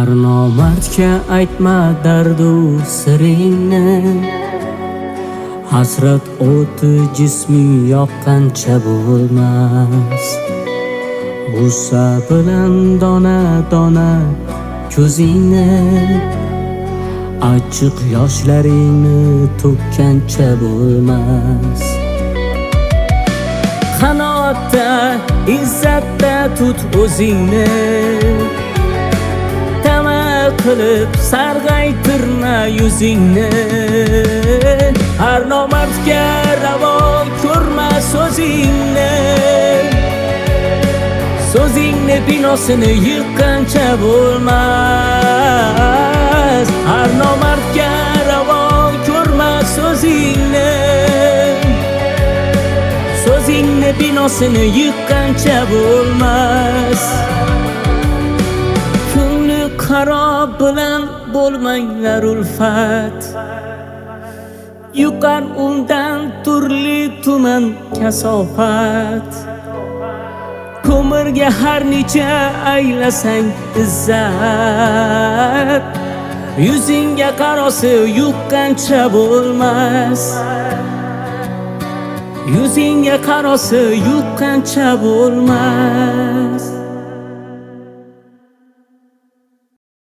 Har nomardga aytma dardu siringni, hasrat o'ti jisming yoqqancha bo'lmas. G'ussa bilan dona dona ko'zingni, achchiq yoshlaringni to'kkancha bo'lmas. Qanotda, izzatda tut o'zingni, tama qilib sarg'aytirma yuzingni. Har nomardga ravo ko'rma so'zingni, so'zingni binosini yiqqancha bo'lmas. Har nomardga ravo ko'rma so'zingni, so'zingni binosini yiqqancha bo'lmas. Ko'ngli qarob bilan bo'lmanglar ulfat, yuqar undan turli tuman kasofat. Ko'mirga har necha aylasang izzat, yuzingga qarosi yuqqancha bo'lmas. Yuzingga qarosi yuqqancha bo'lmas.